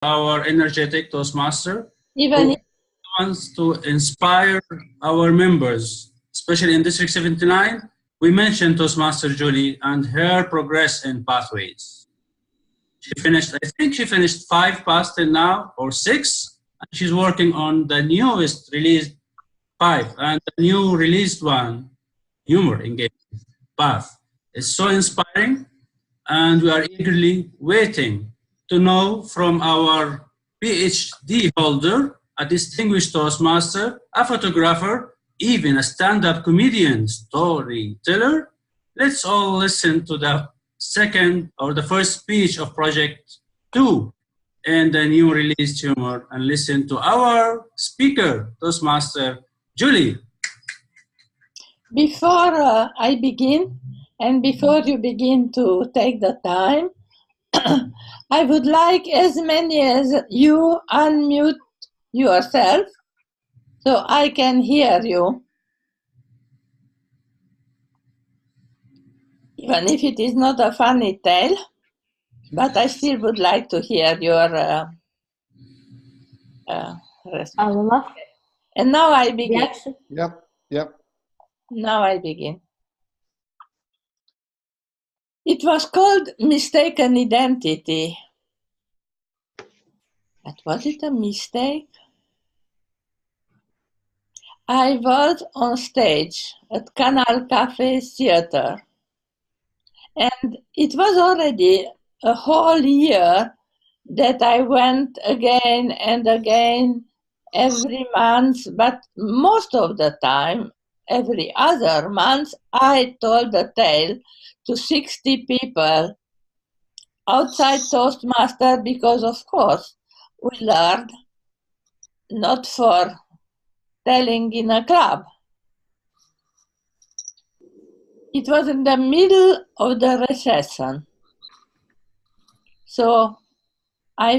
our energetic Toastmaster Even who wants to inspire our members, especially in District 79. We mentioned Toastmaster Julie and her progress in pathways. She finished, I think she finished 5 paths till now, or 6. And she's working on the newest released 5, and the new released one, humor engagement path, is so inspiring, and we are eagerly waiting to know from our PhD holder, a distinguished Toastmaster, a photographer, even a stand-up comedian, storyteller. Let's all listen to the second or the first speech of Project 2 and the new released humor, and listen to our speaker, Toastmaster Julie. before I begin, and before you begin to take the time, I would like as many as you unmute yourself so I can hear you. Even if it is not a funny tale, but I still would like to hear your response. And now I begin. Yep. Now I begin. It was called mistaken identity. But was it a mistake? I was on stage at Canal Cafe Theatre, and it was already a whole year that I went again and again every month, but most of the time, every other month, I told the tale to 60 people outside Toastmaster because, of course, we learned not for telling in a club. It was in the middle of the recession. So I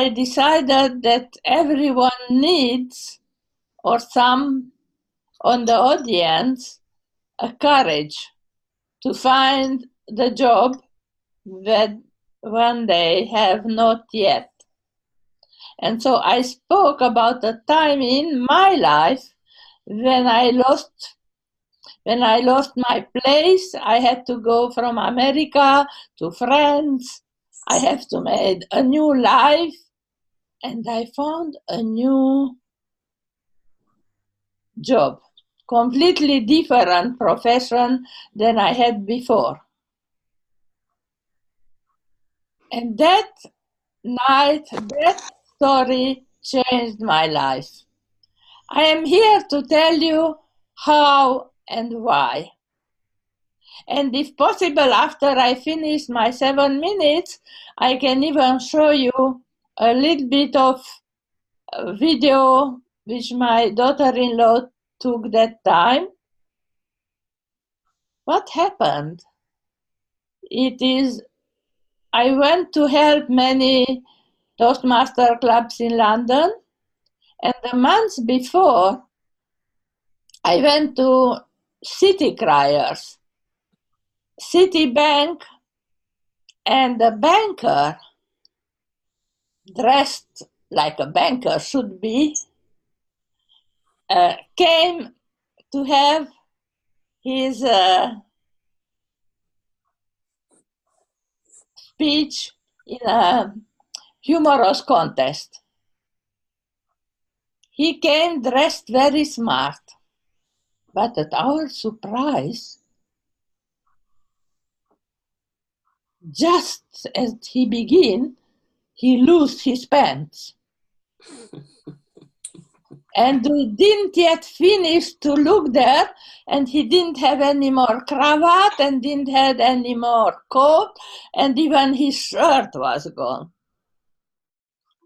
decided that everyone needs, or some on the audience, a courage to find the job that one day have not yet. And so I spoke about the time in my life when I lost my place. I had to go from America to France. I have to make a new life, and I found a new job, completely different profession than I had before. And that night, that story changed my life. I am here to tell you how and why. And if possible, after I finish my 7 minutes, I can even show you a little bit of video which my daughter-in-law took that time. What happened? I went to help many Toastmaster clubs in London, and the month before, I went to City Criers, Citibank, and the banker, dressed like a banker should be, came to have his speech in a humorous contest. He came dressed very smart, but at our surprise, just as he began, he loosed his pants. And we didn't yet finish to look there, and he didn't have any more cravat and didn't have any more coat, and even his shirt was gone.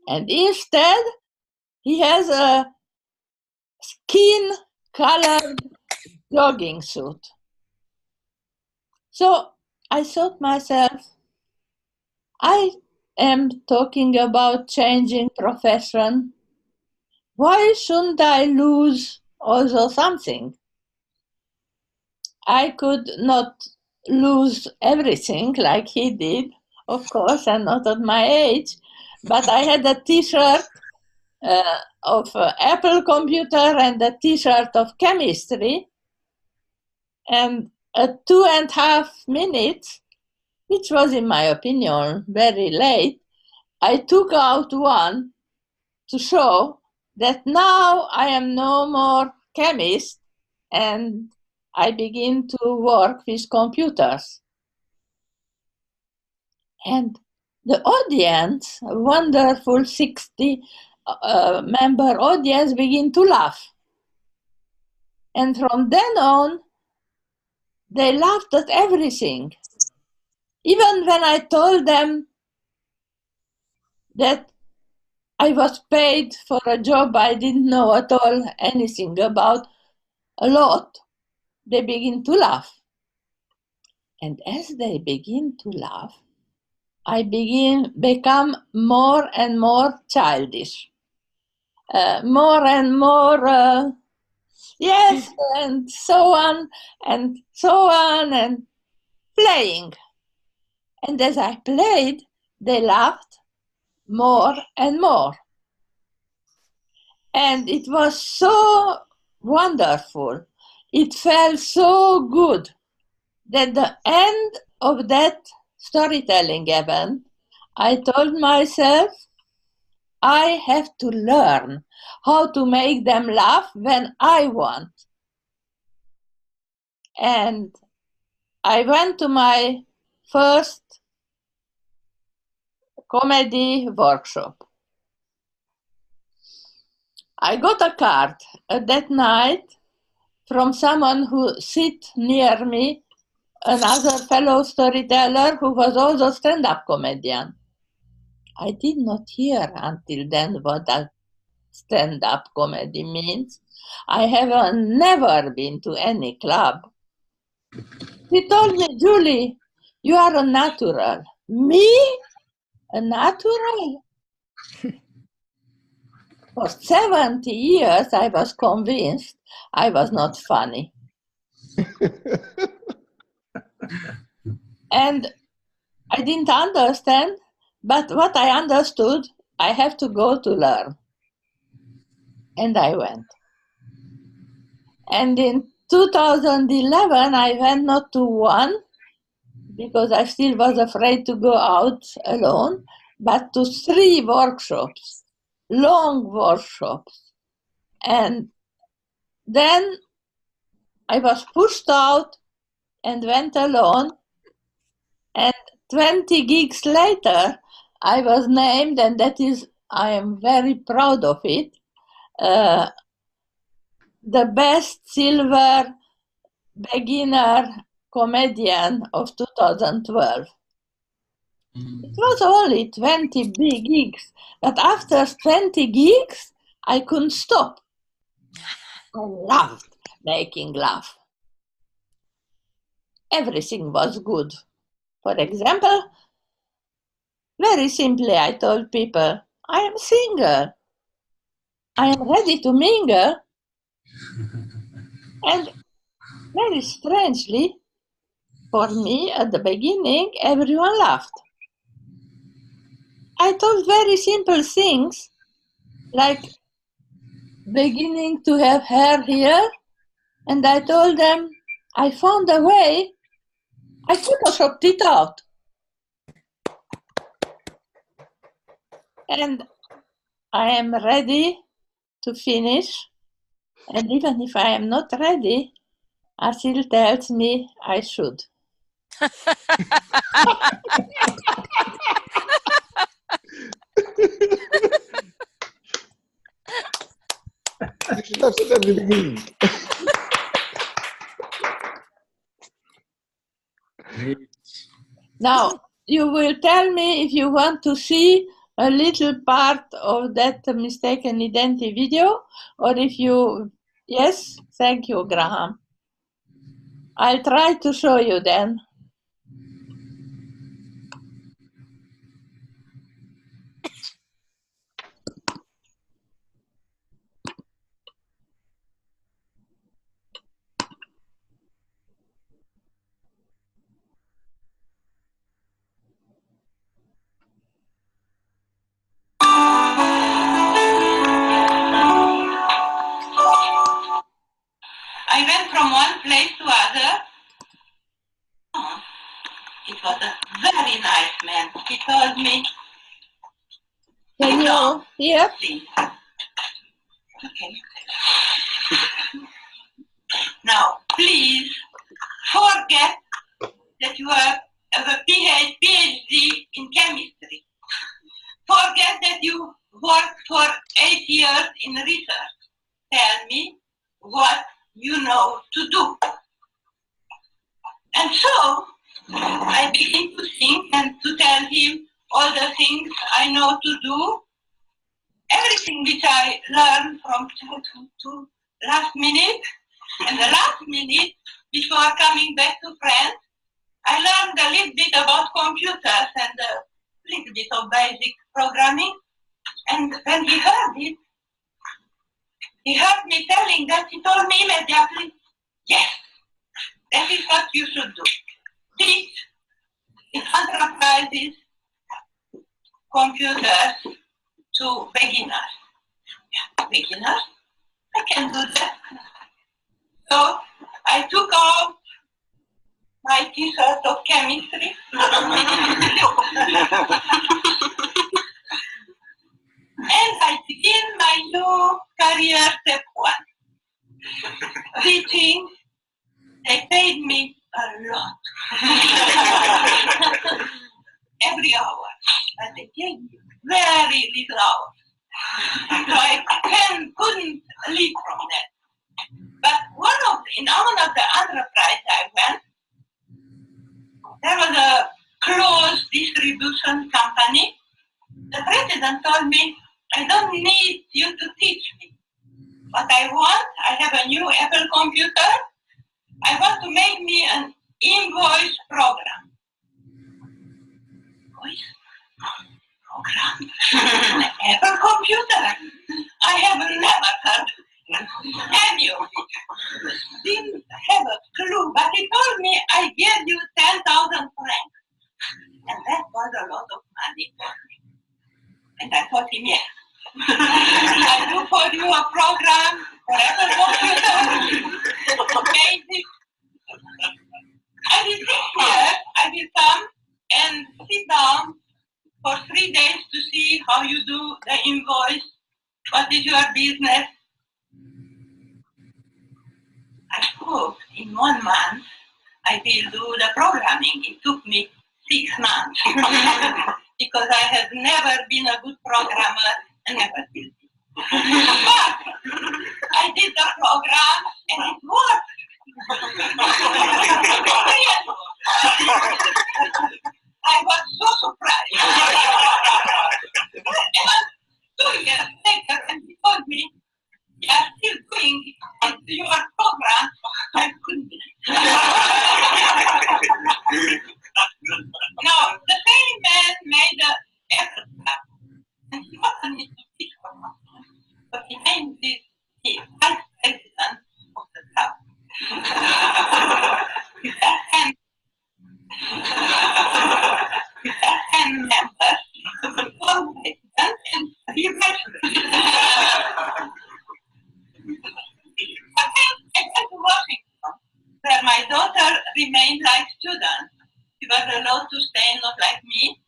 And instead, he has a skin-colored jogging suit. So I thought myself, I am talking about changing profession. Why shouldn't I lose also something? I could not lose everything like he did, of course, and not at my age, but I had a T-shirt of Apple computer and a T-shirt of chemistry, and at 2.5 minutes, which was in my opinion very late, I took out one to show that now I am no more chemist and I begin to work with computers. And the audience, a wonderful 60 member audience, begin to laugh. And from then on, they laughed at everything. Even when I told them that I was paid for a job I didn't know at all anything about a lot, they begin to laugh. And as they begin to laugh, I become more and more childish. More and more, yes, and so on, and playing. And as I played, they laughed more and more. And it was so wonderful. It felt so good that the end of that storytelling event, I told myself, I have to learn how to make them laugh when I want. And I went to my first comedy workshop. I got a card that night from someone who sit near me, another fellow storyteller who was also stand-up comedian. I did not hear until then what a stand-up comedy means. I have never been to any club. He told me, Julie, you are a natural. Me? A natural? For 70 years, I was convinced I was not funny. And I didn't understand, but what I understood, I have to go to learn. And I went. And in 2011, I went not to one, because I still was afraid to go out alone, but to 3 workshops, long workshops. And then I was pushed out and went alone. And 20 gigs later, I was named, and that is, I am very proud of it, the best silver beginner comedian of 2012. It was only 20 big gigs, but after 20 gigs, I couldn't stop. I loved making laugh. Everything was good. For example, very simply, I told people, I am single. I am ready to mingle. And very strangely, for me, at the beginning, everyone laughed. I told very simple things, like beginning to have hair here, and I told them, I found a way, I photoshopped it out. And I am ready to finish. And even if I am not ready, Asil tells me I should. You should have said that at the beginning. Great. Now, you will tell me if you want to see a little part of that mistaken identity video, or if you, yes, thank you, Graham. I'll try to show you then. he told me, Can you hear? Okay. Now, please forget that you have a PhD in chemistry. Forget that you worked for 8 years in research. Tell me what you know to do. And so I begin to think and to tell him all the things I know to do, everything which I learned from childhood to last minute. And the last minute, before coming back to France, I learned a little bit about computers and a little bit of basic programming. And when he heard it, he heard me telling that, he told me immediately, yes, that is what you should do. Teach in enterprises computers to beginners. Yeah, beginners? I can do that. So I took out my T-shirt of chemistry and I begin my new career step 1. Teaching, they paid me a lot. Every hour. But they gave me very little hours. So I couldn't live from that. But in one of the enterprise I went, there was a closed distribution company. The president told me, I don't need you to teach me. What I want, I have a new Apple computer. I want to make me an invoice program. Invoice program? An Apple computer? I have never heard any of it. Didn't have a clue, but he told me, I give you 10,000 francs. And that was a lot of money for me. And I told him, yes. I do for you a program for Apple computer. Basic. I will sit here, I will come and sit down for 3 days to see how you do the invoice. What is your business? I hope in 1 month I will do the programming. It took me 6 months because I have never been a good programmer and never will be. But I did the program and it worked. I was so surprised. And 2 years later, when he told me, you are still doing your program, I couldn't believe. Now, the same man made an effort, and he wasn't need to teach for much, but he made the vice president of the club. With that 10 members, one president and 3 vice presidents. I went to Washington, where my daughter remained like student. She was allowed to stay, not like me.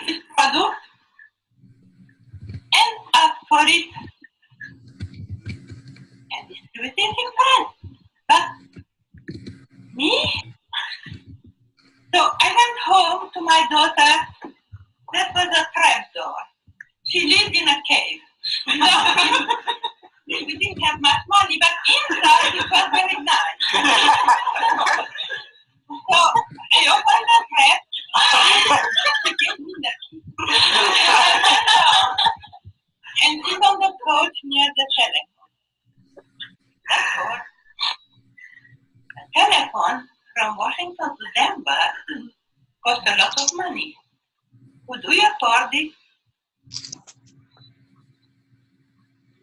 This product, and asked for it, and distributed in France. But me? So I went home to my daughter. That was a trapdoor. She lived in a cave. We didn't have much money, but inside it was very nice. So I opened the trap. She gave me the key. And sit on the couch near the telephone. Therefore, the telephone from Washington to Denver cost a lot of money. Could we afford it?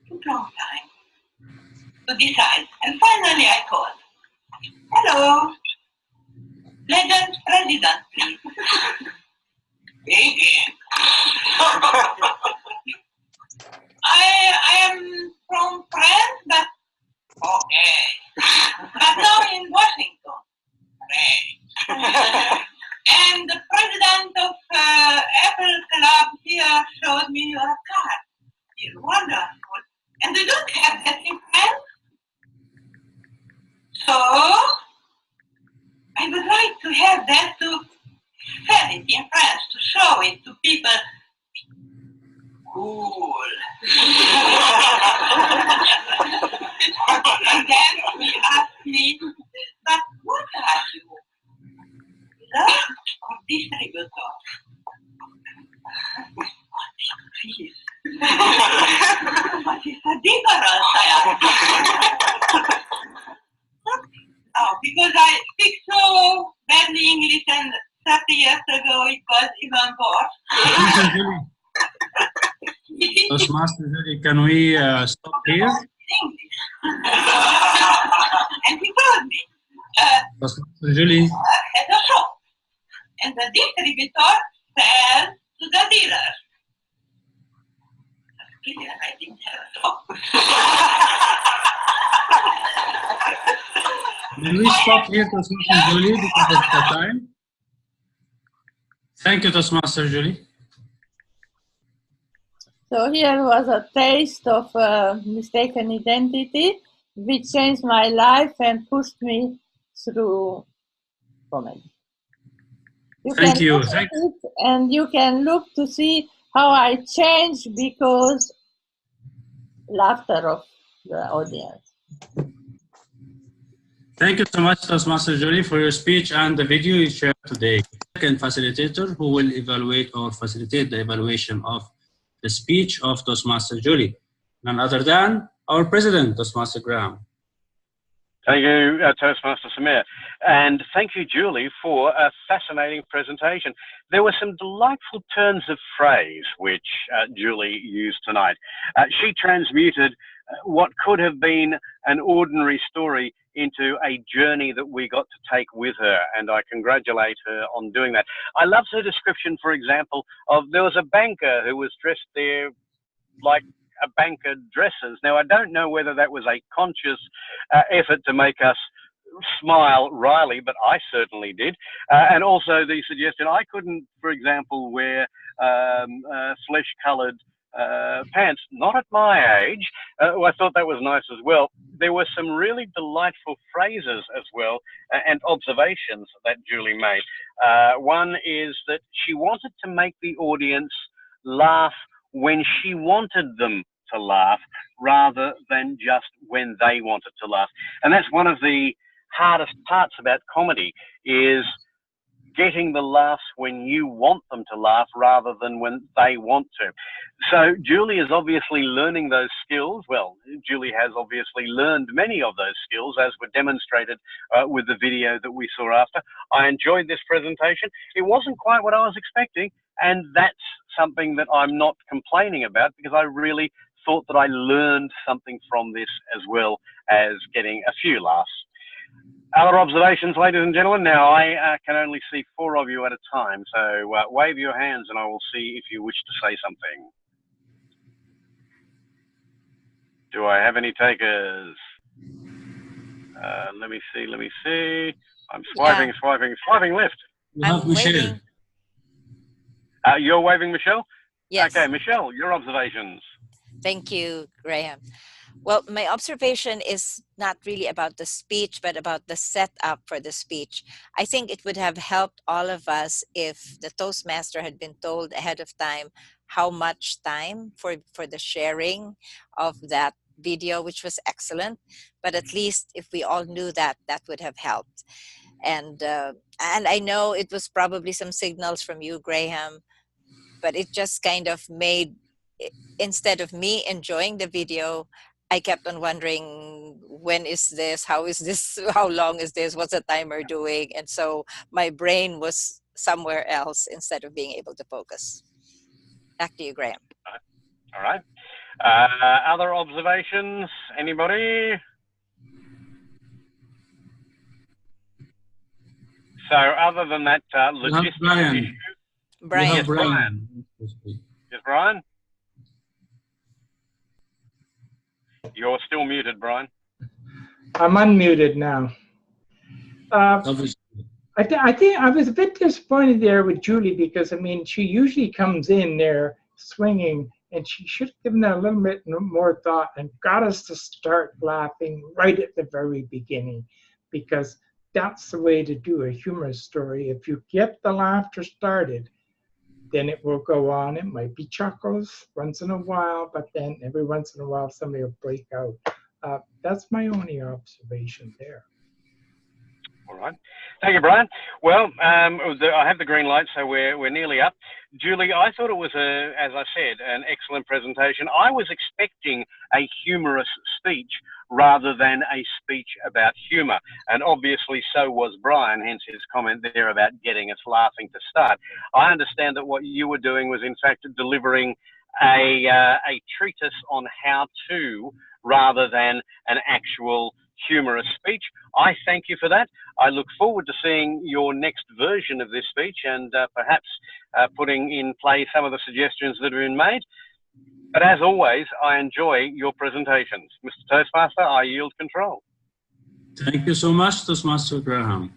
Took a long time to decide. And finally I called. Hello. Legend president, please. Speaking. I am from France, but okay. But now in Washington. Great. And the showed me your card. It's wonderful. And we don't have that in France. So, I would like to have that to sell it in France, to show it to people. Cool. And then he asked me, but what are you? Love or distributor? Please. What is the difference? I asked. Oh, because I speak so badly English and 30 years ago it was even worse. Toastmaster Julie, can we stop here? And he told me, Toastmaster Julie. at a shop, and the distributor sells to the dealer. I didn't have a shop. Can we stop here, Toastmaster Julie, because of the time? Thank you, Toastmaster Julie. So here was a taste of mistaken identity, which changed my life and pushed me through comedy. Thank you. And you can look to see how I changed because laughter of the audience. Thank you so much, Toastmaster Julie, for your speech and the video you shared today. Second facilitator who will evaluate or facilitate the evaluation of the speech of Toastmaster Julie, none other than our president, Toastmaster Graham. Thank you, Toastmaster Samir. And thank you, Julie, for a fascinating presentation. There were some delightful turns of phrase which Julie used tonight. She transmuted what could have been an ordinary story into a journey that we got to take with her, and I congratulate her on doing that. I loved her description, for example, of there was a banker who was dressed there like a banker dresses. Now, I don't know whether that was a conscious effort to make us smile wryly, but I certainly did. And also the suggestion I couldn't, for example, wear flesh-coloured pants, not at my age. I thought that was nice as well. There were some really delightful phrases as well and observations that Julie made. One is that she wanted to make the audience laugh when she wanted them to laugh rather than just when they wanted to laugh. And that's one of the hardest parts about comedy, is getting the laughs when you want them to laugh rather than when they want to. So Julie is obviously learning those skills. Well, Julie has obviously learned many of those skills, as were demonstrated with the video that we saw after. I enjoyed this presentation. It wasn't quite what I was expecting, and that's something that I'm not complaining about, because I really thought that I learned something from this as well as getting a few laughs. Other observations, ladies and gentlemen? Now, I can only see 4 of you at a time, so wave your hands and I will see if you wish to say something. Do I have any takers? Let me see. I'm swiping, swiping left. I'm Michelle. You're waving, Michelle? Yes. Okay, Michelle, your observations. Thank you, Graham. Well, my observation is not really about the speech, but about the setup for the speech. I think it would have helped all of us if the Toastmaster had been told ahead of time how much time for the sharing of that video, which was excellent. But at least if we all knew that, that would have helped. And I know it was probably some signals from you, Graham, but it just kind of made, instead of me enjoying the video, I kept on wondering, when is this? How is this? How long is this? What's the timer doing? And so my brain was somewhere else instead of being able to focus. Back to you, Graham. All right. Other observations? Anybody? So other than that logistical issue. Brian. Yes, Brian. Yes, Brian? You're still muted, Brian. I'm unmuted now. I think I was a bit disappointed there with Julie, because I mean, she usually comes in there swinging, and she should have given that a little bit more thought and got us to start laughing right at the very beginning, because that's the way to do a humorous story. If you get the laughter started, then it will go on. It might be chuckles once in a while, but then every once in a while somebody will break out. That's my only observation there. All right. Thank you, Brian. Well, I have the green light, so we're nearly up. Julie, I thought it was, as I said, an excellent presentation. I was expecting a humorous speech rather than a speech about humour, and obviously so was Brian, hence his comment there about getting us laughing to start. I understand that what you were doing was, in fact, delivering a treatise on how to, rather than an actual humorous speech. I thank you for that. I look forward to seeing your next version of this speech and perhaps putting in play some of the suggestions that have been made. But as always, I enjoy your presentations. Mr. Toastmaster, I yield control. Thank you so much, Toastmaster Graham.